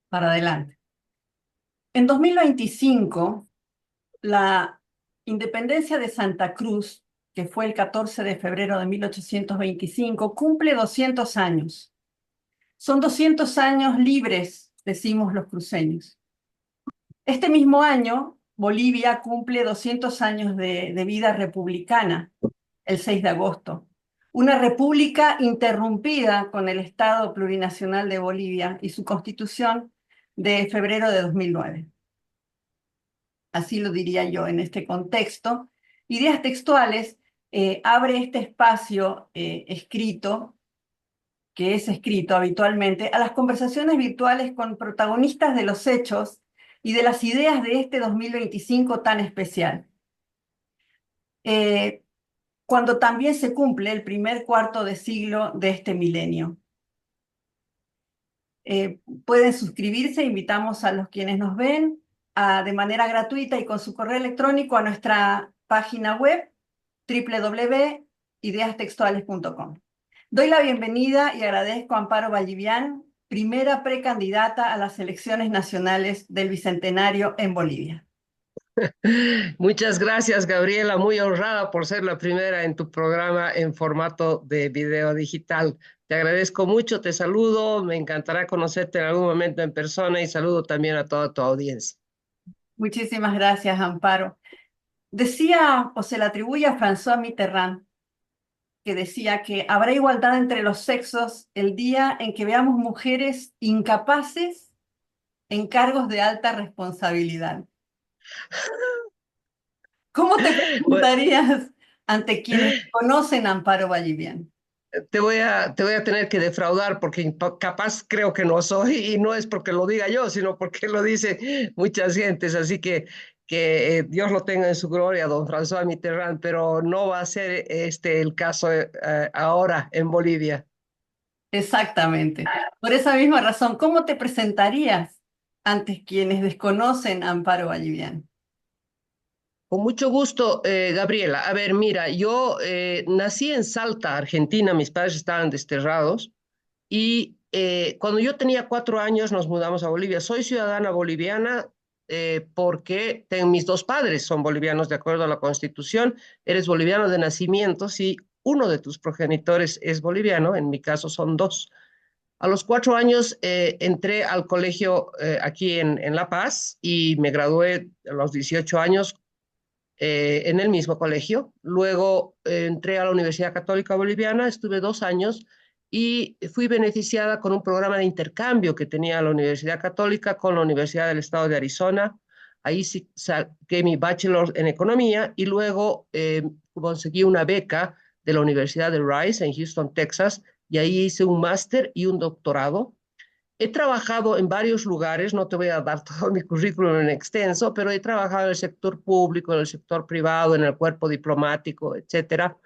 para adelante. En 2025, la independencia de Santa Cruz, que fue el 14 de febrero de 1825, cumple 200 años. Son 200 años libres, decimos los cruceños. Este mismo año, Bolivia cumple 200 años de vida republicana, el 6 de agosto. Una república interrumpida con el Estado Plurinacional de Bolivia y su constitución de febrero de 2009. Así lo diría yo en este contexto. Ideas textuales abre este espacio escrito, que es escrito habitualmente, a las conversaciones virtuales con protagonistas de los hechos y de las ideas de este 2025 tan especial. Eh, Cuando también se cumple el primer cuarto de siglo de este milenio. Pueden suscribirse, invitamos a los quienes nos ven de manera gratuita y con su correo electrónico a nuestra página web www.ideastextuales.com. Doy la bienvenida y agradezco a Amparo Vallivian, primera precandidata a las elecciones nacionales del Bicentenario en Bolivia. Muchas gracias, Gabriela, muy honrada por ser la primera en tu programa en formato de video digital. Te agradezco mucho, te saludo, me encantará conocerte en algún momento en persona y saludo también a toda tu audiencia. Muchísimas gracias, Amparo. Decía, o se le atribuye a François Mitterrand, que decía que habrá igualdad entre los sexos el día en que veamos mujeres incapaces en cargos de alta responsabilidad. ¿Cómo te Bueno, preguntarías ante quienes conocen a Amparo Vallivian? te voy a tener que defraudar porque capaz creo que no soy y no es porque lo diga yo, sino porque lo dice muchas gentes. Así que Dios lo tenga en su gloria, don François Mitterrand, pero no va a ser este el caso ahora en Bolivia. Exactamente. Por esa misma razón, ¿cómo te presentarías ante quienes desconocen a Amparo Vallivian? Con mucho gusto, Gabriela. A ver, mira, yo nací en Salta, Argentina, mis padres estaban desterrados y cuando yo tenía 4 años nos mudamos a Bolivia. Soy ciudadana boliviana porque mis dos padres son bolivianos de acuerdo a la Constitución. Eres boliviano de nacimiento si uno de tus progenitores es boliviano, en mi caso son dos. A los 4 años entré al colegio aquí en La Paz y me gradué a los 18 años en el mismo colegio. Luego entré a la Universidad Católica Boliviana, estuve 2 años y fui beneficiada con un programa de intercambio que tenía la Universidad Católica con la Universidad del Estado de Arizona. Ahí sí saqué mi bachelor en economía y luego conseguí una beca de la Universidad de Rice en Houston, Texas, y ahí hice un máster y un doctorado. He trabajado en varios lugares, no te voy a dar todo mi currículum en extenso, pero he trabajado en el sector público, en el sector privado, en el cuerpo diplomático, etcétera.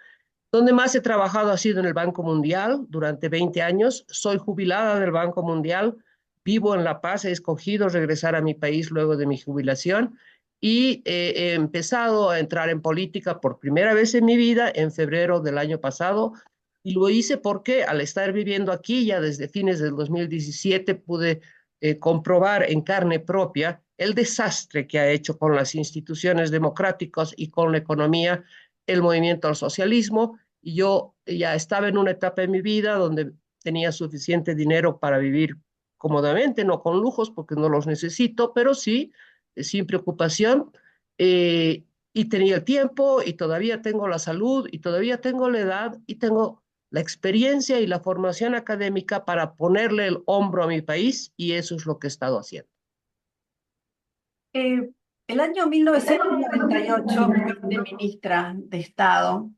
Donde más he trabajado ha sido en el Banco Mundial durante 20 años. Soy jubilada del Banco Mundial, vivo en La Paz, he escogido regresar a mi país luego de mi jubilación y he empezado a entrar en política por primera vez en mi vida en febrero del año pasado. Y lo hice porque al estar viviendo aquí ya desde fines del 2017 pude comprobar en carne propia el desastre que ha hecho con las instituciones democráticas y con la economía el movimiento al socialismo. Y yo ya estaba en una etapa de mi vida donde tenía suficiente dinero para vivir cómodamente, no con lujos porque no los necesito, pero sí sin preocupación. Y tenía el tiempo y todavía tengo la salud y todavía tengo la edad y tengo la experiencia y la formación académica para ponerle el hombro a mi país y eso es lo que he estado haciendo. Eh, el año 1998 fuiste ministra de Estado,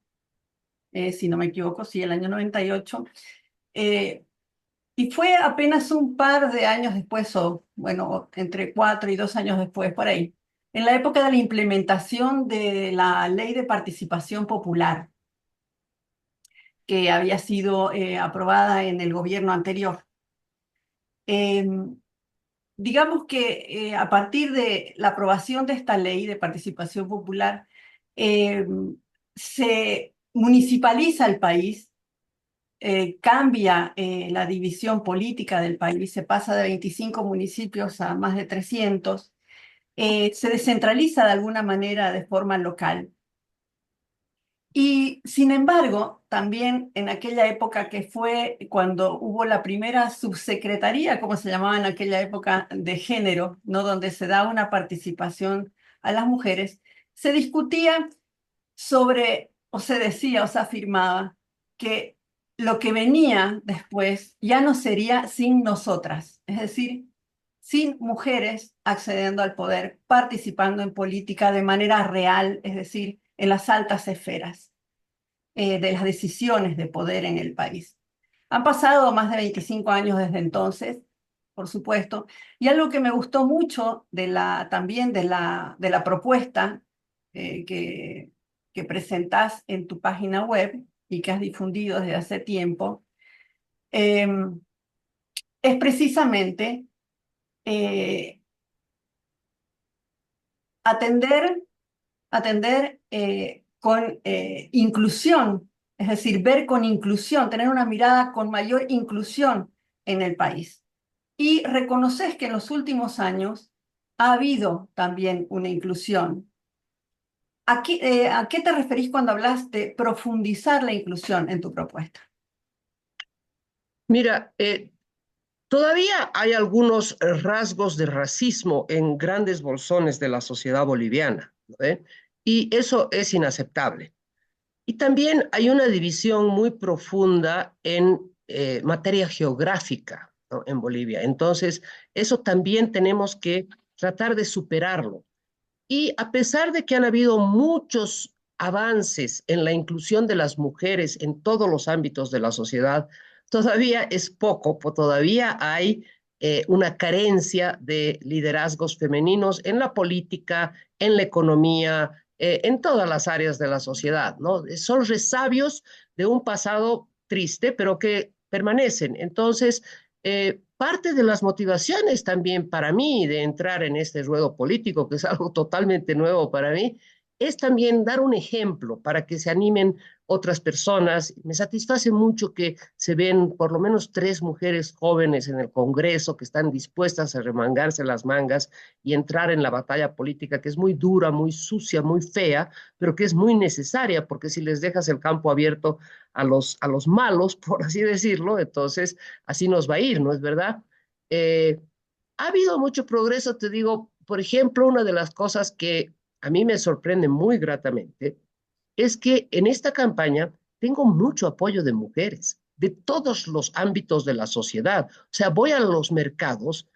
si no me equivoco, sí, el año 98. eh, y fue apenas un par de años después, o bueno, entre 4 y 2 años después, por ahí, en la época de la implementación de la Ley de Participación Popular, que había sido aprobada en el gobierno anterior. Em, digamos que a partir de la aprobación de esta ley de participación popular, se municipaliza el país, cambia la división política del país, se pasa de 25 municipios a más de 300, se descentraliza de alguna manera de forma local. Y sin embargo, también en aquella época que fue cuando hubo la primera subsecretaría, como se llamaba en aquella época, de género, ¿no? Donde se da una participación a las mujeres, se discutía sobre, o se decía, o se afirmaba, que lo que venía después ya no sería sin nosotras, es decir, sin mujeres accediendo al poder, participando en política de manera real, es decir, en las altas esferas de las decisiones de poder en el país. Han pasado más de 25 años desde entonces, por supuesto, y algo que me gustó mucho también de la propuesta eh, que, que presentás en tu página web y que has difundido desde hace tiempo, eh, es precisamente eh, atender con inclusión, es decir, ver con inclusión, tener una mirada con mayor inclusión en el país. Y reconoces que en los últimos años ha habido también una inclusión. ¿A qué te referís cuando hablas de profundizar la inclusión en tu propuesta? Mira, todavía hay algunos rasgos de racismo en grandes bolsones de la sociedad boliviana, ¿no ve? Y eso es inaceptable. Y también hay una división muy profunda en materia geográfica, ¿no? En Bolivia. Entonces, eso también tenemos que tratar de superarlo. Y a pesar de que han habido muchos avances en la inclusión de las mujeres en todos los ámbitos de la sociedad, todavía es poco, todavía hay una carencia de liderazgos femeninos en la política, en la economía, en todas las áreas de la sociedad, ¿no? Son resabios de un pasado triste, pero que permanecen. Entonces, parte de las motivaciones también para mí de entrar en este ruedo político, que es algo totalmente nuevo para mí, es también dar un ejemplo para que se animen otras personas. Me satisface mucho que se ven por lo menos 3 mujeres jóvenes en el Congreso que están dispuestas a remangarse las mangas y entrar en la batalla política, que es muy dura, muy sucia, muy fea, pero que es muy necesaria, porque si les dejas el campo abierto a los malos, por así decirlo, entonces así nos va a ir, ¿no es verdad? Eh, ha habido mucho progreso, te digo, por ejemplo, una de las cosas que a mí me sorprende muy gratamente es que en esta campaña tengo mucho apoyo de mujeres de todos los ámbitos de la sociedad. O sea, voy a los mercados,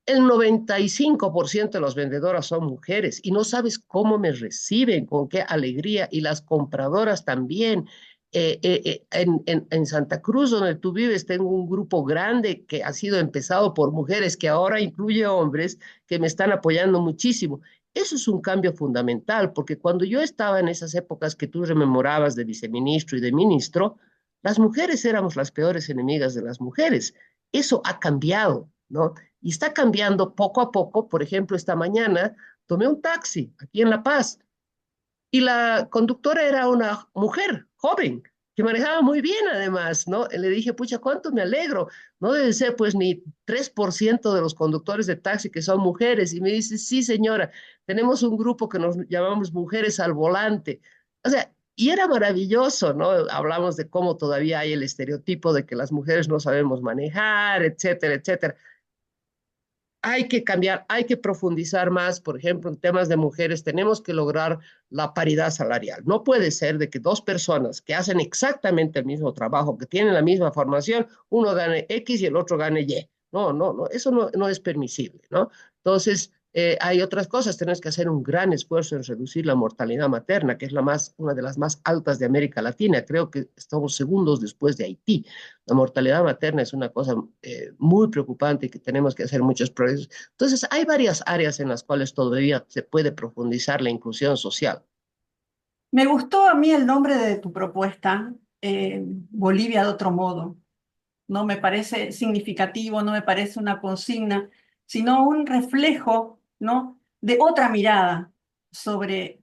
el 95% de las vendedoras son mujeres y no sabes cómo me reciben, con qué alegría, y las compradoras también. En Santa Cruz, donde tú vives, tengo un grupo grande que ha sido empezado por mujeres, que ahora incluye hombres, que me están apoyando muchísimo. Eso es un cambio fundamental, porque cuando yo estaba en esas épocas que tú rememorabas de viceministro y de ministro, las mujeres éramos las peores enemigas de las mujeres. Eso ha cambiado, ¿no? Y está cambiando poco a poco. Por ejemplo, esta mañana tomé un taxi aquí en La Paz y la conductora era una mujer joven que manejaba muy bien además, ¿no? Le dije, pucha, cuánto me alegro. No debe ser pues ni 3% de los conductores de taxi que son mujeres. Y me dice, sí, señora, tenemos un grupo que nos llamamos Mujeres al Volante. O sea, y era maravilloso, ¿no? Hablamos de cómo todavía hay el estereotipo de que las mujeres no sabemos manejar, etcétera, etcétera. Hay que cambiar, hay que profundizar más, por ejemplo, en temas de mujeres, tenemos que lograr la paridad salarial. No puede ser de que 2 personas que hacen exactamente el mismo trabajo, que tienen la misma formación, uno gane X y el otro gane Y. No, no, no, eso no, no es permisible, ¿no? Entonces, hay otras cosas, tenemos que hacer un gran esfuerzo en reducir la mortalidad materna, que es una de las más altas de América Latina. Creo que estamos segundos después de Haití. La mortalidad materna es una cosa muy preocupante y que tenemos que hacer muchos progresos. Entonces, hay varias áreas en las cuales todavía se puede profundizar la inclusión social. Me gustó a mí el nombre de tu propuesta, Bolivia de otro modo. No me parece significativo, no me parece una consigna, sino un reflejo, ¿no? De otra mirada sobre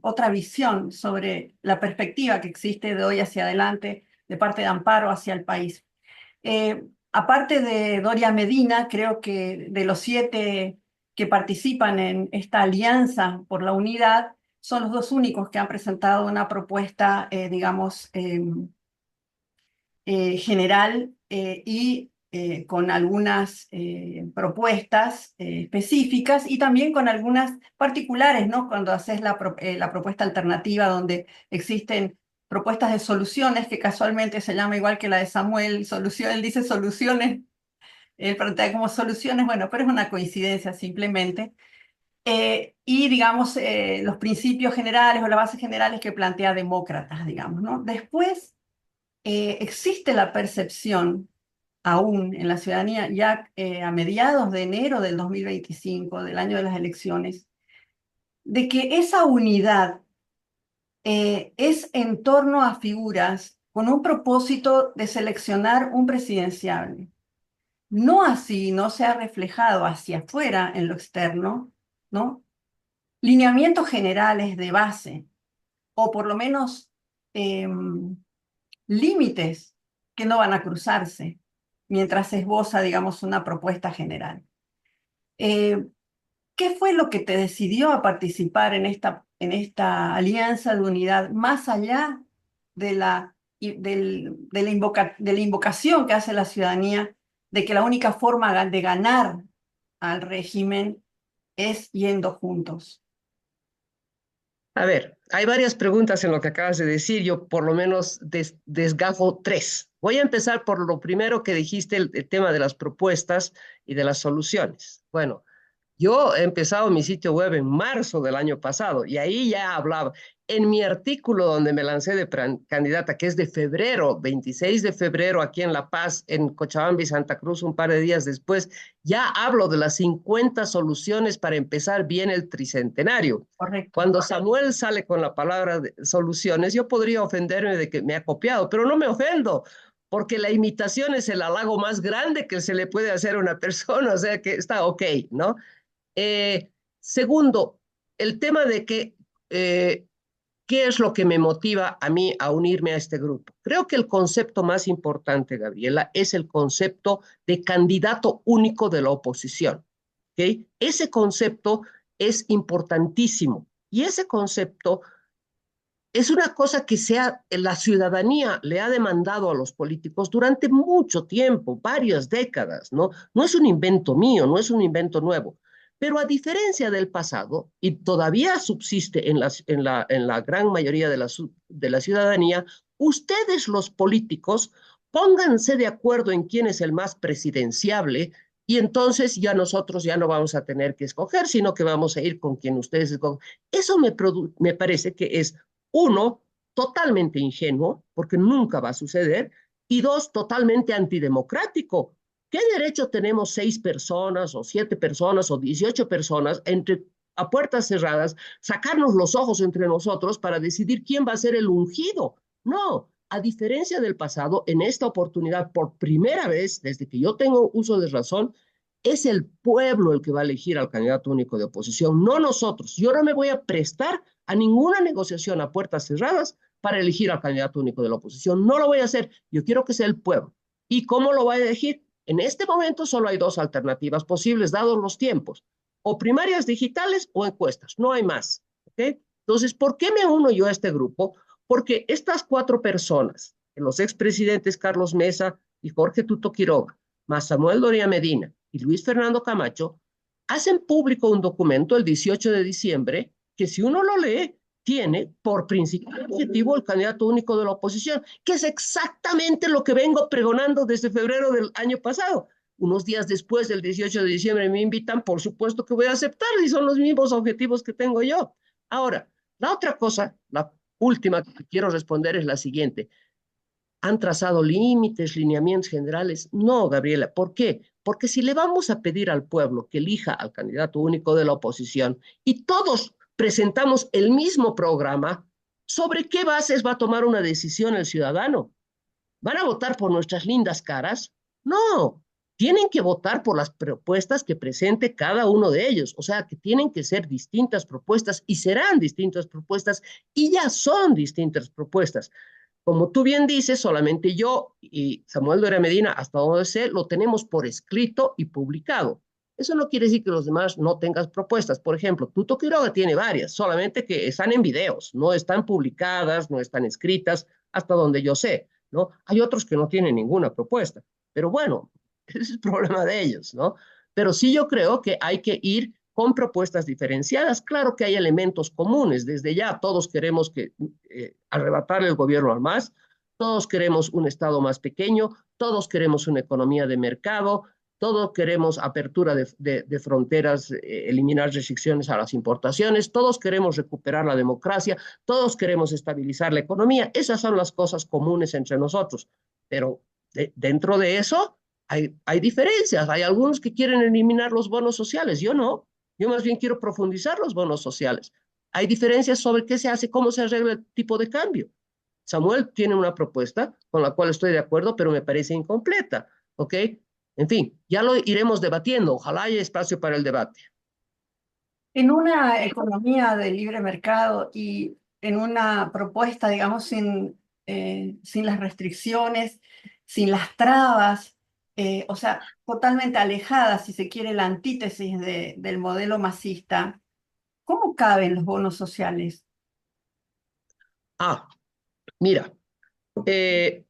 otra visión, sobre la perspectiva que existe de hoy hacia adelante de parte de Amparo hacia el país. Aparte de Doria Medina, creo que de los 7 que participan en esta alianza por la unidad, son los 2 únicos que han presentado una propuesta, digamos, general y con algunas propuestas específicas y también con algunas particulares, ¿no? Cuando haces la propuesta alternativa donde existen propuestas de soluciones, que casualmente se llama igual que la de Samuel, solución, él dice soluciones, él plantea como soluciones, bueno, pero es una coincidencia simplemente. Y digamos, los principios generales o las bases generales que plantea Demócratas, digamos, ¿no? Después existe la percepción, aún en la ciudadanía, ya a mediados de enero del 2025, del año de las elecciones, de que esa unidad es en torno a figuras con un propósito de seleccionar un presidenciable. No así, no se ha reflejado hacia afuera en lo externo, ¿no? Lineamientos generales de base, o por lo menos límites que no van a cruzarse mientras se esboza, digamos, una propuesta general. Eh, ¿Qué fue lo que te decidió a participar en esta alianza de unidad, más allá de de la invocación que hace la ciudadanía de que la única forma de ganar al régimen es yendo juntos? A ver, hay varias preguntas en lo que acabas de decir. Yo por lo menos desgafo tres. Voy a empezar por lo primero que dijiste, el tema de las propuestas y de las soluciones. Bueno, yo he empezado mi sitio web en marzo del año pasado y ahí ya hablaba. En mi artículo donde me lancé de candidata, que es de febrero, 26 de febrero, aquí en La Paz, en Cochabamba y Santa Cruz, un par de días después, ya hablo de las 50 soluciones para empezar bien el tricentenario. Correcto. Cuando Samuel sale con la palabra de soluciones, yo podría ofenderme de que me ha copiado, pero no me ofendo, porque la imitación es el halago más grande que se le puede hacer a una persona, o sea que está ok, ¿no? Segundo, el tema de que, ¿qué es lo que me motiva a mí a unirme a este grupo? Creo que el concepto más importante, Gabriela, es el concepto de candidato único de la oposición. ¿Okay? Ese concepto es importantísimo y ese concepto es una cosa que la ciudadanía le ha demandado a los políticos durante mucho tiempo, varias décadas, ¿no? No es un invento mío, no es un invento nuevo. Pero a diferencia del pasado, y todavía subsiste en la gran mayoría de la ciudadanía, ustedes los políticos pónganse de acuerdo en quién es el más presidenciable y entonces ya nosotros ya no vamos a tener que escoger, sino que vamos a ir con quien ustedes escogen. Eso me parece que es uno, totalmente ingenuo, porque nunca va a suceder, y dos, totalmente antidemocrático. ¿Qué derecho tenemos 6 personas o 7 personas o 18 personas a puertas cerradas, sacarnos los ojos entre nosotros para decidir quién va a ser el ungido? No, a diferencia del pasado, en esta oportunidad, por primera vez, desde que yo tengo uso de razón, es el pueblo el que va a elegir al candidato único de oposición, no nosotros. Yo no me voy a prestar a ninguna negociación a puertas cerradas para elegir al candidato único de la oposición. No lo voy a hacer. Yo quiero que sea el pueblo. ¿Y cómo lo va a elegir? En este momento solo hay 2 alternativas posibles, dados los tiempos. O primarias digitales o encuestas. No hay más. ¿Okay? Entonces, ¿por qué me uno yo a este grupo? Porque estas 4 personas, los expresidentes Carlos Mesa y Jorge Tuto Quiroga, más Samuel Doria Medina y Luis Fernando Camacho, hacen público un documento el 18 de diciembre que si uno lo lee, tiene por principal objetivo el candidato único de la oposición, que es exactamente lo que vengo pregonando desde febrero del año pasado. Unos días después del 18 de diciembre me invitan, por supuesto que voy a aceptar y son los mismos objetivos que tengo yo. Ahora, la otra cosa, la última que quiero responder es la siguiente. ¿Han trazado límites, lineamientos generales? No, Gabriela. ¿Por qué? Porque si le vamos a pedir al pueblo que elija al candidato único de la oposición y todos presentamos el mismo programa, ¿sobre qué bases va a tomar una decisión el ciudadano? ¿Van a votar por nuestras lindas caras? No, tienen que votar por las propuestas que presente cada uno de ellos. O sea, que tienen que ser distintas propuestas y serán distintas propuestas y ya son distintas propuestas. Como tú bien dices, solamente yo y Samuel Doria Medina, hasta donde sé, lo tenemos por escrito y publicado. Eso no quiere decir que los demás no tengan propuestas. Por ejemplo, Tuto Quiroga tiene varias, solamente que están en videos, no están publicadas, no están escritas, hasta donde yo sé, ¿no? Hay otros que no tienen ninguna propuesta, pero bueno, ese es el problema de ellos, ¿no? Pero sí yo creo que hay que ir con propuestas diferenciadas. Claro que hay elementos comunes. Desde ya todos queremos que arrebatarle el gobierno al MAS, todos queremos un Estado más pequeño, todos queremos una economía de mercado, todos queremos apertura de fronteras, eliminar restricciones a las importaciones, todos queremos recuperar la democracia, todos queremos estabilizar la economía. Esas son las cosas comunes entre nosotros. Pero dentro de eso hay diferencias. Hay algunos que quieren eliminar los bonos sociales, yo no. Yo más bien quiero profundizar los bonos sociales. Hay diferencias sobre qué se hace, cómo se arregla el tipo de cambio. Samuel tiene una propuesta con la cual estoy de acuerdo, pero me parece incompleta, ¿ok? En fin, ya lo iremos debatiendo. Ojalá haya espacio para el debate. En una economía de libre mercado y en una propuesta, digamos, sin las restricciones, sin las trabas, o sea, totalmente alejada, si se quiere, la antítesis del modelo masista, ¿cómo caben los bonos sociales? Ah, mira, eh,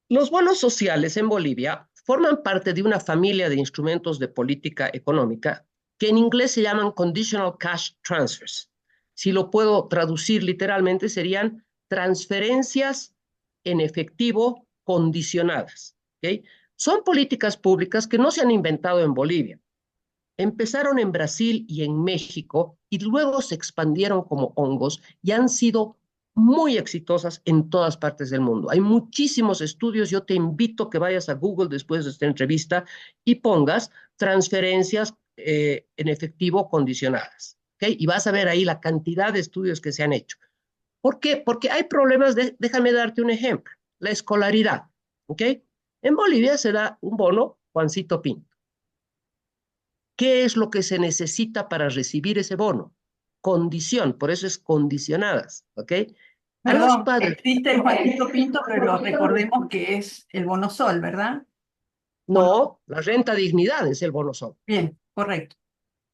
los bonos sociales en Bolivia forman parte de una familia de instrumentos de política económica que en inglés se llaman conditional cash transfers. Si lo puedo traducir literalmente, serían transferencias en efectivo condicionadas. ¿Ok? Son políticas públicas que no se han inventado en Bolivia. Empezaron en Brasil y en México y luego se expandieron como hongos y han sido muy exitosas en todas partes del mundo. Hay muchísimos estudios. Yo te invito a que vayas a Google después de esta entrevista y pongas transferencias en efectivo condicionadas. ¿Okay? Y vas a ver ahí la cantidad de estudios que se han hecho. ¿Por qué? Porque hay problemas déjame darte un ejemplo, la escolaridad. ¿Ok? En Bolivia se da un bono Juancito Pinto. ¿Qué es lo que se necesita para recibir ese bono? Condición, por eso es condicionadas, ¿ok? A los Perdón, padres, existe el Juancito Pinto, pero recordemos que es el bono sol, ¿verdad? ¿O no? no, la renta dignidad es el bono sol, Bien, correcto.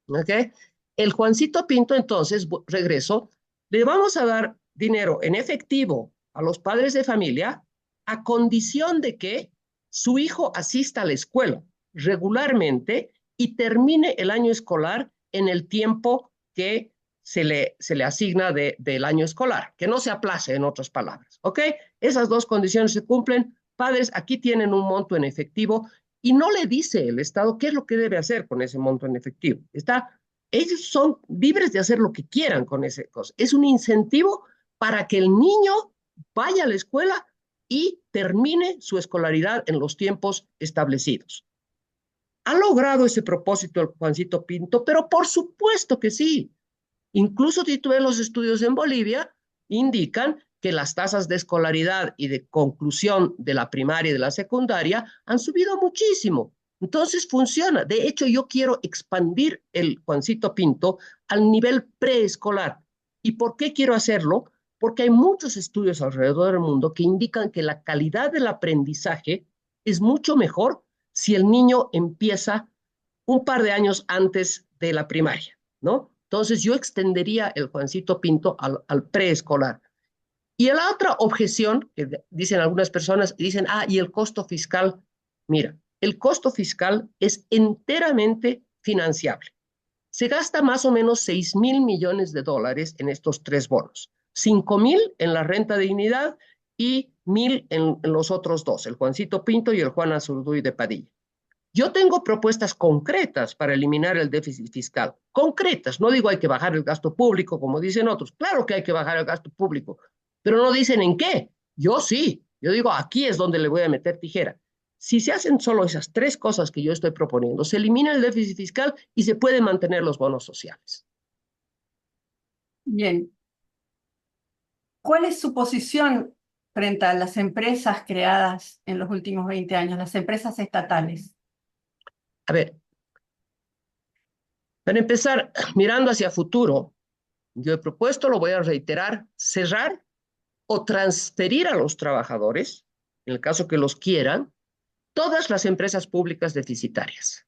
¿ok? El Juancito Pinto, entonces, regreso, le vamos a dar dinero en efectivo a los padres de familia a condición de que su hijo asista a la escuela regularmente y termine el año escolar en el tiempo que se le asigna del año escolar, que no se aplace, en otras palabras, ¿ok? Esas dos condiciones se cumplen. Padres, aquí tienen un monto en efectivo y no le dice el Estado qué es lo que debe hacer con ese monto en efectivo. Ellos son libres de hacer lo que quieran con ese cosa. Es un incentivo para que el niño vaya a la escuela y termine su escolaridad en los tiempos establecidos. ¿Ha logrado ese propósito el Juancito Pinto? Pero por supuesto que sí. Incluso si tú ves los estudios en Bolivia, indican que las tasas de escolaridad y de conclusión de la primaria y de la secundaria han subido muchísimo. Entonces funciona. De hecho, yo quiero expandir el Juancito Pinto al nivel preescolar. ¿Y por qué quiero hacerlo? Porque hay muchos estudios alrededor del mundo que indican que la calidad del aprendizaje es mucho mejor si el niño empieza un par de años antes de la primaria, ¿no? Entonces yo extendería el Juancito Pinto al preescolar. Y la otra objeción que dicen algunas personas, dicen, y el costo fiscal. Mira, el costo fiscal es enteramente financiable. Se gasta más o menos 6.000 millones de dólares en estos tres bonos. 5.000 en la renta de dignidad y 1.000 en los otros dos, el Juancito Pinto y el Juan Azurduy de Padilla. Yo tengo propuestas concretas para eliminar el déficit fiscal. Concretas. No digo hay que bajar el gasto público, como dicen otros. Claro que hay que bajar el gasto público, pero no dicen en qué. Yo sí. Yo digo, aquí es donde le voy a meter tijera. Si se hacen solo esas tres cosas que yo estoy proponiendo, se elimina el déficit fiscal y se pueden mantener los bonos sociales. Bien. ¿Cuál es su posición frente a las empresas creadas en los últimos 20 años, las empresas estatales? A ver, para empezar, mirando hacia futuro, yo he propuesto, lo voy a reiterar, cerrar o transferir a los trabajadores, en el caso que los quieran, todas las empresas públicas deficitarias.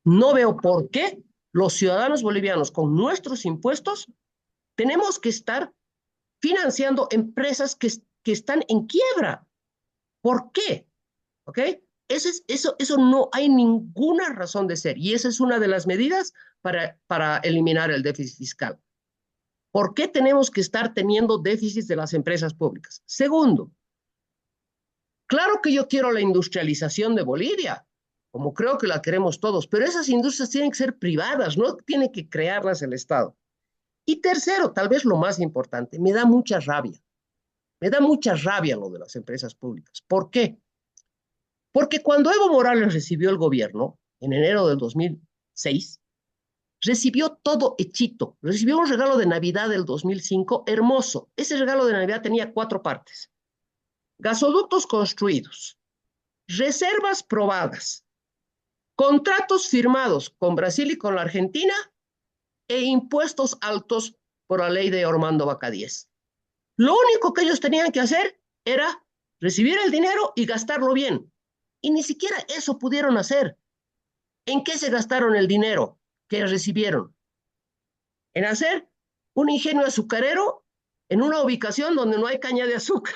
No veo por qué los ciudadanos bolivianos con nuestros impuestos tenemos que estar financiando empresas que están en quiebra. ¿Por qué? ¿Ok? Eso no hay ninguna razón de ser y esa es una de las medidas para eliminar el déficit fiscal. ¿Por qué tenemos que estar teniendo déficits de las empresas públicas? Segundo, claro que yo quiero la industrialización de Bolivia, como creo que la queremos todos, pero esas industrias tienen que ser privadas, no tiene que crearlas el Estado. Y tercero, tal vez lo más importante, me da mucha rabia lo de las empresas públicas. ¿Por qué? Porque cuando Evo Morales recibió el gobierno, en enero del 2006, recibió todo hechito, recibió un regalo de Navidad del 2005 hermoso. Ese regalo de Navidad tenía 4 partes. Gasoductos construidos, reservas probadas, contratos firmados con Brasil y con la Argentina e impuestos altos por la ley de Ormando Vaca 10. Lo único que ellos tenían que hacer era recibir el dinero y gastarlo bien. Y ni siquiera eso pudieron hacer. ¿En qué se gastaron el dinero que recibieron? En hacer un ingenio azucarero en una ubicación donde no hay caña de azúcar,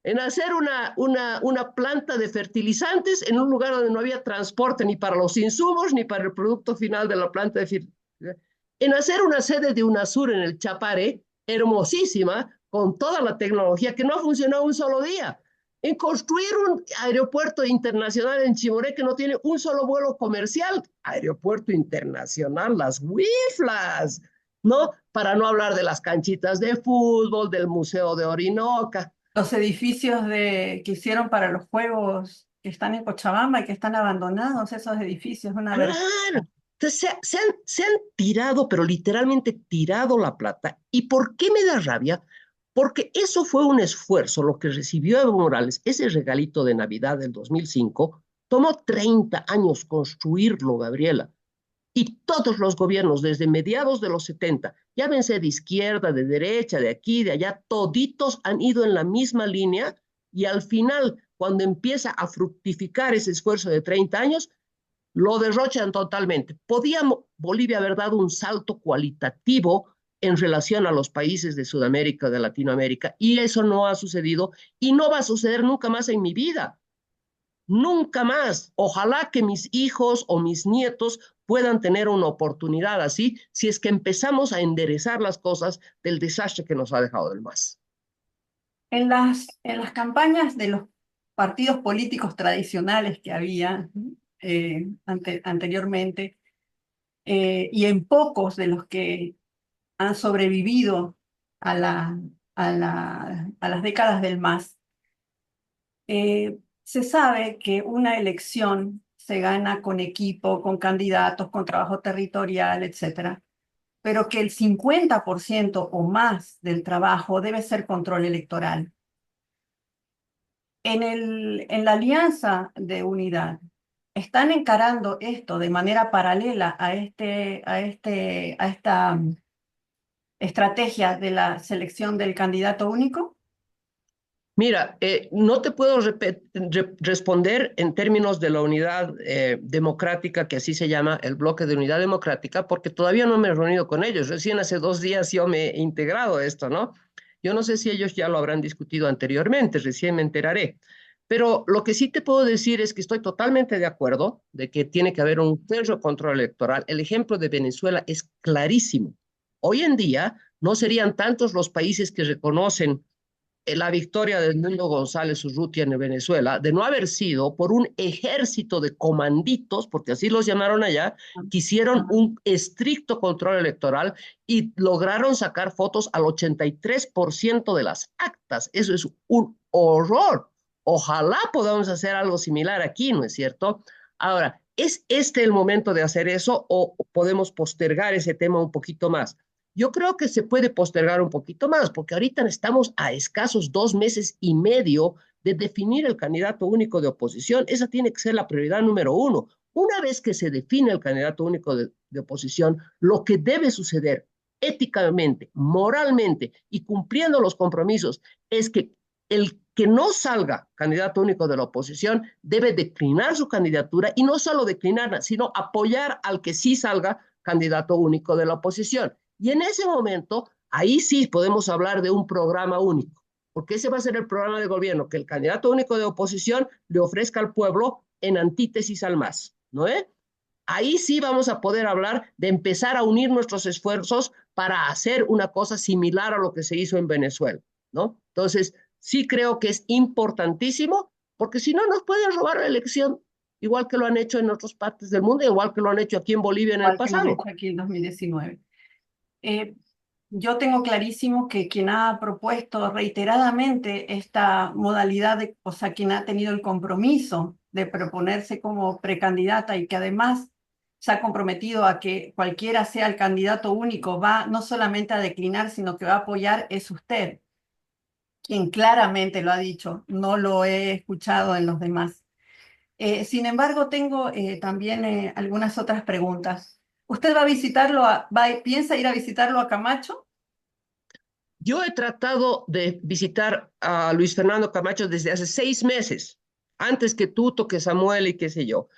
en hacer una planta de fertilizantes en un lugar donde no había transporte ni para los insumos ni para el producto final de la planta de fertilizantes, en hacer una sede de UNASUR en el Chapare, hermosísima, con toda la tecnología que no ha funcionado un solo día, en construir un aeropuerto internacional en Chimoré que no tiene un solo vuelo comercial, aeropuerto internacional, las WIFLAS, ¿no? Para no hablar de las canchitas de fútbol, del Museo de Orinoca. Los edificios que hicieron para los juegos que están en Cochabamba y que están abandonados, esos edificios, una vergüenza. Claro. Entonces se han tirado, pero literalmente tirado la plata. ¿Y por qué me da rabia? Porque eso fue un esfuerzo, lo que recibió Evo Morales, ese regalito de Navidad del 2005, tomó 30 años construirlo, Gabriela. Y todos los gobiernos, desde mediados de los 70, llámense de izquierda, de derecha, de aquí, de allá, toditos han ido en la misma línea y al final, cuando empieza a fructificar ese esfuerzo de 30 años, lo derrochan totalmente. ¿Podía Bolivia haber dado un salto cualitativo en relación a los países de Sudamérica, de Latinoamérica? Y eso no ha sucedido y no va a suceder nunca más en mi vida. Nunca más. Ojalá que mis hijos o mis nietos puedan tener una oportunidad así si es que empezamos a enderezar las cosas del desastre que nos ha dejado el MAS. En las campañas de los partidos políticos tradicionales que había anteriormente, y en pocos de los que han sobrevivido a, a las décadas del MAS, se sabe que una elección se gana con equipo, con candidatos, con trabajo territorial, etcétera, pero que el 50% o más del trabajo debe ser control electoral. En la Alianza de Unidad, ¿están encarando esto de manera paralela a esta estrategia de la selección del candidato único? Mira, no te puedo responder en términos de la unidad democrática, que así se llama el bloque de unidad democrática, porque todavía no me he reunido con ellos. Recién hace 2 días yo me he integrado a esto, ¿no? Yo no sé si ellos ya lo habrán discutido anteriormente, recién me enteraré. Pero lo que sí te puedo decir es que estoy totalmente de acuerdo de que tiene que haber un férreo control electoral. El ejemplo de Venezuela es clarísimo. Hoy en día no serían tantos los países que reconocen la victoria de Edmundo González Urrutia en Venezuela, de no haber sido por un ejército de comanditos, porque así los llamaron allá, que hicieron un estricto control electoral y lograron sacar fotos al 83% de las actas. Eso es un horror. Ojalá podamos hacer algo similar aquí, ¿no es cierto? Ahora, ¿es este el momento de hacer eso o podemos postergar ese tema un poquito más? Yo creo que se puede postergar un poquito más, porque ahorita estamos a escasos 2 meses y medio de definir el candidato único de oposición. Esa tiene que ser la prioridad número uno. Una vez que se define el candidato único de oposición, lo que debe suceder éticamente, moralmente y cumpliendo los compromisos, es que el que no salga candidato único de la oposición debe declinar su candidatura y no solo declinarla, sino apoyar al que sí salga candidato único de la oposición. Y en ese momento, ahí sí podemos hablar de un programa único, porque ese va a ser el programa de gobierno, que el candidato único de oposición le ofrezca al pueblo en antítesis al MAS, ¿no es? Ahí sí vamos a poder hablar de empezar a unir nuestros esfuerzos para hacer una cosa similar a lo que se hizo en Venezuela, ¿no? Entonces, sí creo que es importantísimo, porque si no nos pueden robar la elección, igual que lo han hecho en otras partes del mundo, igual que lo han hecho aquí en Bolivia en el igual que lo han pasado. hecho aquí en 2019. Eh, yo tengo clarísimo que quien ha propuesto reiteradamente esta modalidad, o sea, quien ha tenido el compromiso de proponerse como precandidata y que además se ha comprometido a que cualquiera sea el candidato único, va no solamente a declinar, sino que va a apoyar, es usted, quien claramente lo ha dicho, no lo he escuchado en los demás. Sin embargo, tengo también algunas otras preguntas. ¿Usted va a visitarlo, piensa ir a visitarlo a Camacho? Yo he tratado de visitar a Luis Fernando Camacho desde hace 6 meses, antes que Tuto, que Samuel y qué sé yo.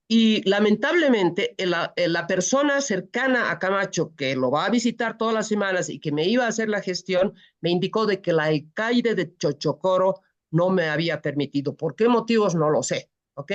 Y lamentablemente la persona cercana a Camacho, que lo va a visitar todas las semanas y que me iba a hacer la gestión, me indicó de que la alcaide de Chochocoro no me había permitido. ¿Por qué motivos? No lo sé, ¿ok?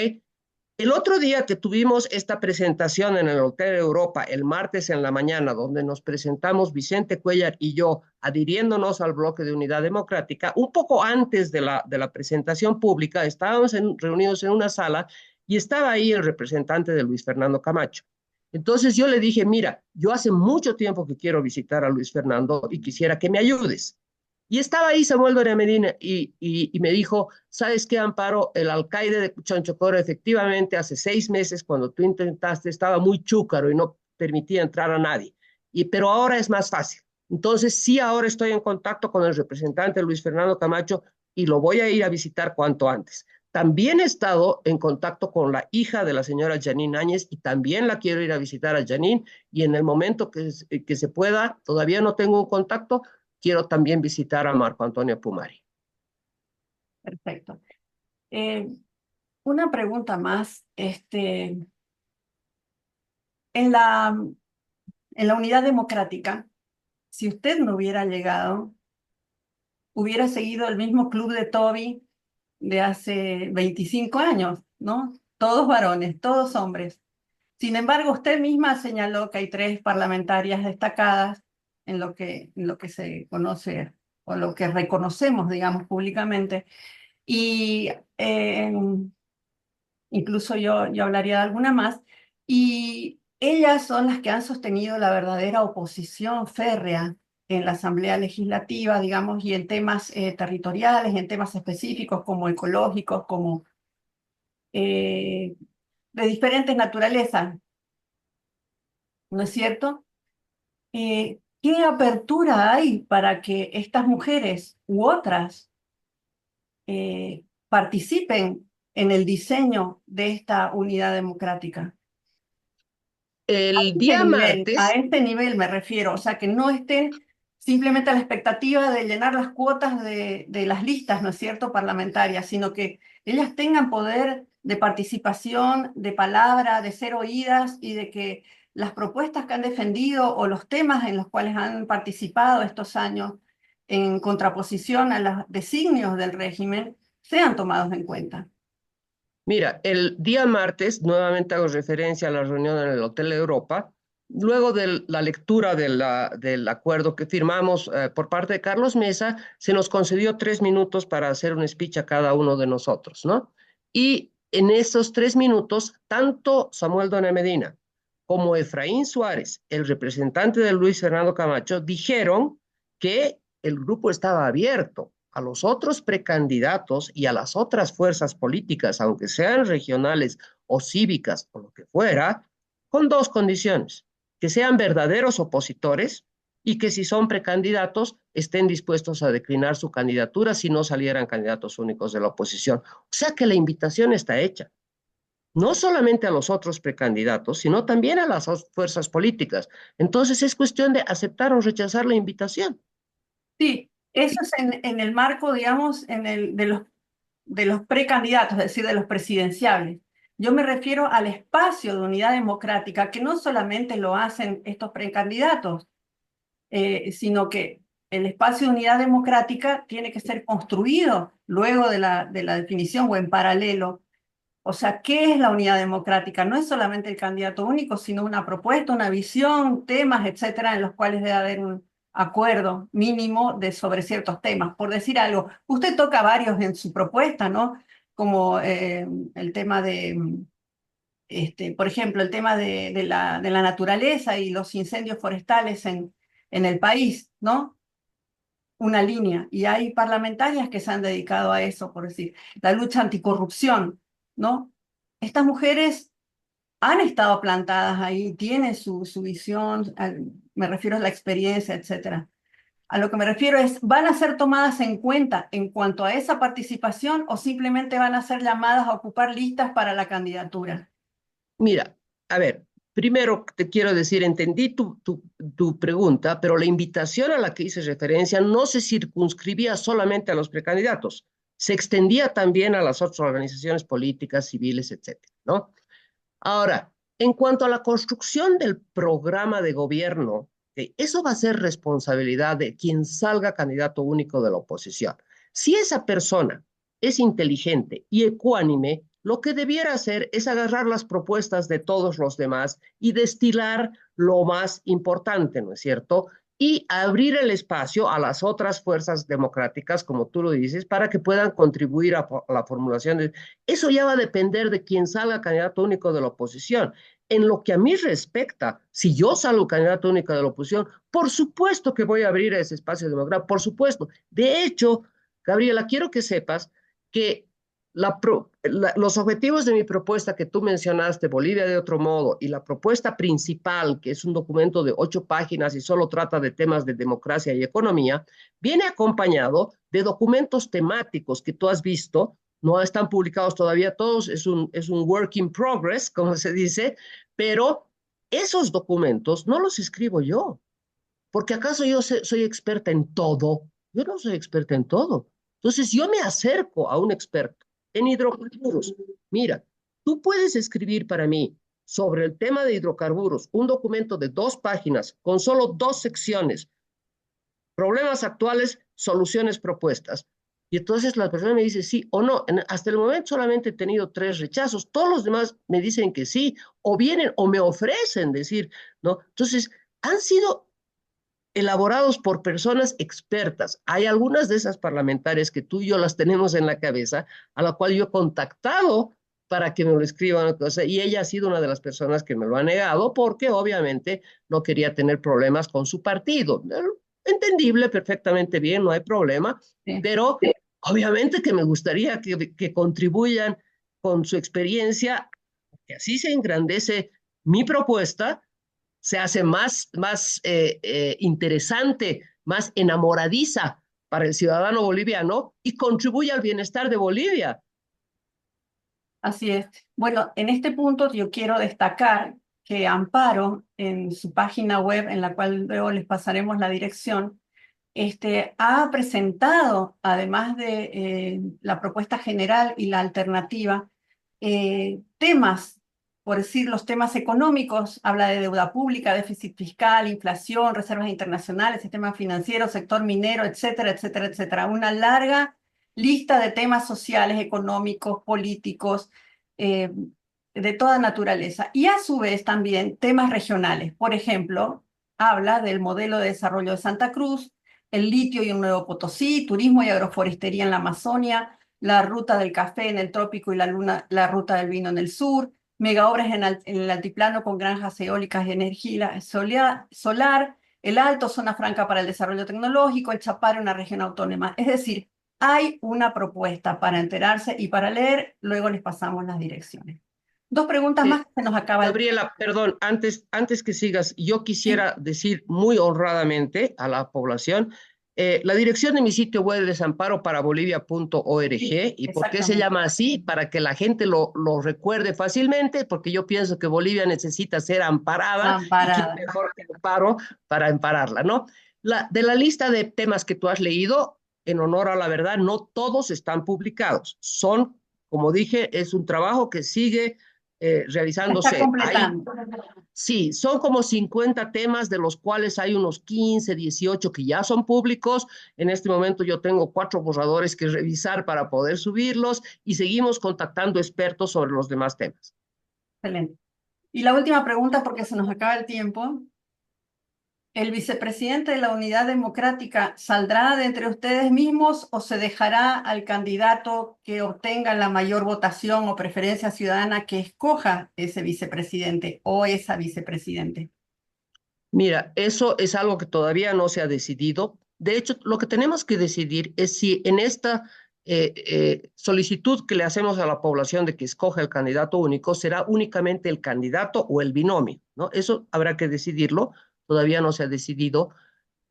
El otro día que tuvimos esta presentación en el Hotel Europa, el martes en la mañana, donde nos presentamos Vicente Cuellar y yo, adhiriéndonos al bloque de Unidad Democrática, un poco antes de la presentación pública, estábamos reunidos en una sala y estaba ahí el representante de Luis Fernando Camacho. Entonces yo le dije, mira, yo hace mucho tiempo que quiero visitar a Luis Fernando y quisiera que me ayudes. Y estaba ahí Samuel Doria Medina y me dijo, ¿sabes qué, Amparo? El alcaide de Chonchocoro efectivamente hace 6 meses cuando tú intentaste estaba muy chúcaro y no permitía entrar a nadie. Pero ahora es más fácil. Entonces sí, ahora estoy en contacto con el representante Luis Fernando Camacho y lo voy a ir a visitar cuanto antes. También he estado en contacto con la hija de la señora Janine Áñez y también la quiero ir a visitar a Janine y en el momento que se pueda, todavía no tengo un contacto, quiero también visitar a Marco Antonio Pumari. Perfecto. Eh, una pregunta más. En la unidad democrática, si usted no hubiera llegado, hubiera seguido el mismo club de Toby de hace 25 años, ¿no? Todos varones, todos hombres. Sin embargo, usted misma señaló que hay tres parlamentarias destacadas en lo que se conoce o lo que reconocemos, digamos, públicamente. Y incluso yo hablaría de alguna más. Y ellas son las que han sostenido la verdadera oposición férrea en la Asamblea Legislativa, digamos, y en temas territoriales, en temas específicos como ecológicos, como eh, de diferentes naturalezas, ¿no es cierto? ¿Qué apertura hay para que estas mujeres u otras participen en el diseño de esta unidad democrática? El día A martes, este nivel me refiero, o sea, que no estén simplemente a la expectativa de llenar las cuotas de las listas, ¿no es cierto?, parlamentarias, sino que ellas tengan poder de participación, de palabra, de ser oídas y de que las propuestas que han defendido o los temas en los cuales han participado estos años en contraposición a los designios del régimen sean tomados en cuenta. mira, el día martes, nuevamente hago referencia a la reunión en el Hotel Europa, luego de la lectura del acuerdo que firmamos por parte de Carlos Mesa, se nos concedió 3 minutos para hacer un speech a cada uno de nosotros, ¿no? Y en esos 3 minutos, tanto Samuel Dona Medina como Efraín Suárez, el representante de Luis Fernando Camacho, dijeron que el grupo estaba abierto a los otros precandidatos y a las otras fuerzas políticas, aunque sean regionales o cívicas o lo que fuera, con dos condiciones: que sean verdaderos opositores y que si son precandidatos estén dispuestos a declinar su candidatura si no salieran candidatos únicos de la oposición. O sea que la invitación está hecha. no solamente a los otros precandidatos, sino también a las fuerzas políticas. Entonces es cuestión de aceptar o rechazar la invitación. Sí, eso es en el marco, digamos, de los precandidatos, es decir, de los presidenciables. Yo me refiero al espacio de unidad democrática, que no solamente lo hacen estos precandidatos, sino que el espacio de unidad democrática tiene que ser construido luego de la definición o en paralelo. O sea, ¿qué es la unidad democrática? No es solamente el candidato único, sino una propuesta, una visión, temas, etcétera, en los cuales debe haber un acuerdo mínimo sobre ciertos temas. Por decir algo, usted toca varios en su propuesta, ¿no? Como el tema por ejemplo, el tema de la naturaleza y los incendios forestales en el país, ¿no? Una línea. Y hay parlamentarias que se han dedicado a eso, por decir, la lucha anticorrupción, ¿no? Estas mujeres han estado plantadas ahí, tienen su visión, me refiero a la experiencia, etcétera. A lo que me refiero es, ¿van a ser tomadas en cuenta en cuanto a esa participación o simplemente van a ser llamadas a ocupar listas para la candidatura? Mira, a ver, primero te quiero decir, entendí tu pregunta, pero la invitación a la que hice referencia no se circunscribía solamente a los precandidatos, se extendía también a las otras organizaciones políticas, civiles, etcétera, ¿no? Ahora, en cuanto a la construcción del programa de gobierno, eso va a ser responsabilidad de quien salga candidato único de la oposición. Si esa persona es inteligente y ecuánime, lo que debiera hacer es agarrar las propuestas de todos los demás y destilar lo más importante, ¿no es cierto? Y abrir el espacio a las otras fuerzas democráticas, como tú lo dices, para que puedan contribuir a la formulación de... Eso ya va a depender de quién salga candidato único de la oposición. En lo que a mí respecta, si yo salgo candidato único de la oposición, por supuesto que voy a abrir ese espacio democrático, por supuesto. De hecho, Gabriela, quiero que sepas que los objetivos de mi propuesta que tú mencionaste, Bolivia de otro modo, y la propuesta principal, que es un documento de 8 páginas y solo trata de temas de democracia y economía, viene acompañado de documentos temáticos que tú has visto, no están publicados todavía todos, es un work in progress, como se dice, pero esos documentos no los escribo yo, porque acaso yo soy experta en todo. Yo no soy experta en todo. Entonces yo me acerco a un experto en hidrocarburos. Mira, tú puedes escribir para mí sobre el tema de hidrocarburos un documento de 2 páginas con solo 2 secciones, problemas actuales, soluciones propuestas. Y entonces la persona me dice sí o no. Hasta el momento solamente he tenido 3 rechazos. Todos los demás me dicen que sí, o vienen o me ofrecen decir, ¿no? Entonces, han sido elaborados por personas expertas. Hay algunas de esas parlamentarias que tú y yo las tenemos en la cabeza, a la cual yo he contactado para que me lo escriban, y ella ha sido una de las personas que me lo ha negado porque obviamente no quería tener problemas con su partido. Entendible, perfectamente bien, no hay problema, Sí. pero obviamente que me gustaría que contribuyan con su experiencia, que así se engrandece mi propuesta, se hace más interesante, más enamoradiza para el ciudadano boliviano y contribuye al bienestar de Bolivia. Así es. Bueno, en este punto yo quiero destacar que Amparo, en su página web, en la cual luego les pasaremos la dirección, ha presentado, además de la propuesta general y la alternativa, temas, por decir los temas económicos, habla de deuda pública, déficit fiscal, inflación, reservas internacionales, sistema financiero, sector minero, etcétera, etcétera, etcétera. Una larga lista de temas sociales, económicos, políticos, eh, de toda naturaleza. Y a su vez también temas regionales. Por ejemplo, habla del modelo de desarrollo de Santa Cruz, el litio y un nuevo Potosí, turismo y agroforestería en la Amazonia, la ruta del café en el trópico y la ruta del vino en el sur, megaobras en el altiplano con granjas eólicas y energía solar, el Alto, zona franca para el desarrollo tecnológico, el Chapare, una región autónoma. Es decir, hay una propuesta para enterarse y para leer, luego les pasamos las direcciones. Dos preguntas Eh, más que se nos acaba el tiempo. Gabriela, perdón, antes que sigas, yo Sí, quisiera decir muy honradamente a la población La dirección de mi sitio web es amparoparabolivia.org. Sí, ¿Y por qué se exactamente. llama así? Para que la gente lo recuerde fácilmente, porque yo pienso que Bolivia necesita ser amparada y quién Amparada. mejor que Amparo para ampararla, ¿no? De la lista de temas que tú has leído, en honor a la verdad, no todos están publicados. Son, como dije, es un trabajo que sigue Se está realizándose. Hay completando. Sí, son como 50 temas, de los cuales hay unos 15, 18 que ya son públicos. En este momento yo tengo 4 borradores que revisar para poder subirlos y seguimos contactando expertos sobre los demás temas. Excelente. Y la última pregunta, porque se nos acaba el tiempo. ¿El vicepresidente de la Unidad Democrática saldrá de entre ustedes mismos o se dejará al candidato que obtenga la mayor votación o preferencia ciudadana que escoja ese vicepresidente o esa vicepresidente? Mira, eso es algo que todavía no se ha decidido. De hecho, lo que tenemos que decidir es si en esta solicitud que le hacemos a la población de que escoja el candidato único, será únicamente el candidato o el binomio, ¿no? Eso habrá que decidirlo, todavía no se ha decidido.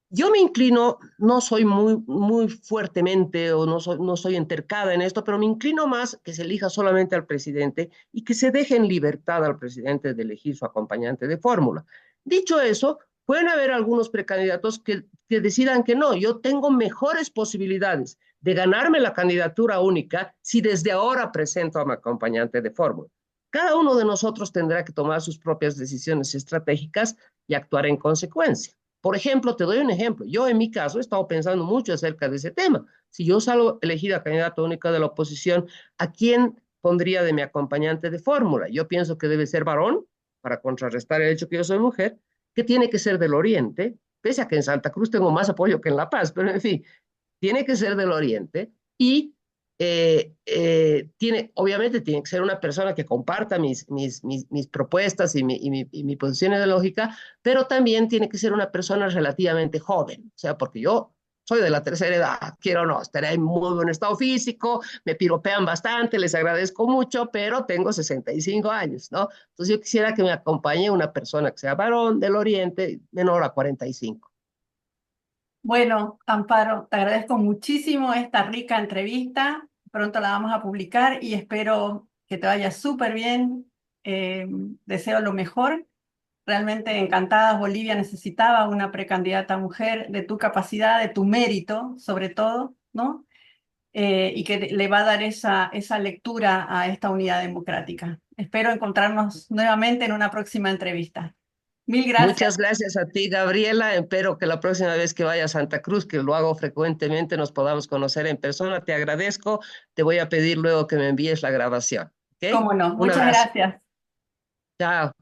Yo me inclino, no soy muy fuertemente o no soy entercada en esto, pero me inclino más que se elija solamente al presidente y que se deje en libertad al presidente de elegir su acompañante de fórmula. Dicho eso, pueden haber algunos precandidatos que decidan que no, yo tengo mejores posibilidades de ganarme la candidatura única si desde ahora presento a mi acompañante de fórmula. Cada uno de nosotros tendrá que tomar sus propias decisiones estratégicas y actuar en consecuencia. Por ejemplo, te doy un ejemplo. Yo en mi caso he estado pensando mucho acerca de ese tema. Si yo salgo elegida candidata única de la oposición, ¿a quién pondría de mi acompañante de fórmula? Yo pienso que debe ser varón, para contrarrestar el hecho que yo soy mujer, que tiene que ser del Oriente, pese a que en Santa Cruz tengo más apoyo que en La Paz, pero en fin, tiene que ser del Oriente y obviamente tiene que ser una persona que comparta mis propuestas y mi posición ideológica, pero también tiene que ser una persona relativamente joven, o sea, porque yo soy de la tercera edad, quiero o no, estaré en muy buen estado físico, me piropean bastante, les agradezco mucho, pero tengo 65 años, ¿no? Entonces yo quisiera que me acompañe una persona que sea varón del Oriente, menor a 45. Bueno, Amparo, te agradezco muchísimo esta rica entrevista. Pronto la vamos a publicar y espero que te vaya súper bien. Deseo lo mejor. Realmente encantada, Bolivia necesitaba una precandidata mujer de tu capacidad, de tu mérito, sobre todo, ¿no? Y que le va a dar esa lectura a esta unidad democrática. Espero encontrarnos nuevamente en una próxima entrevista. Mil gracias. Muchas gracias a ti, Gabriela. Espero que la próxima vez que vaya a Santa Cruz, que lo hago frecuentemente, nos podamos conocer en persona. Te agradezco. Te voy a pedir luego que me envíes la grabación. ¿Ok? Cómo no. Un Muchas abrazo. gracias. Chao.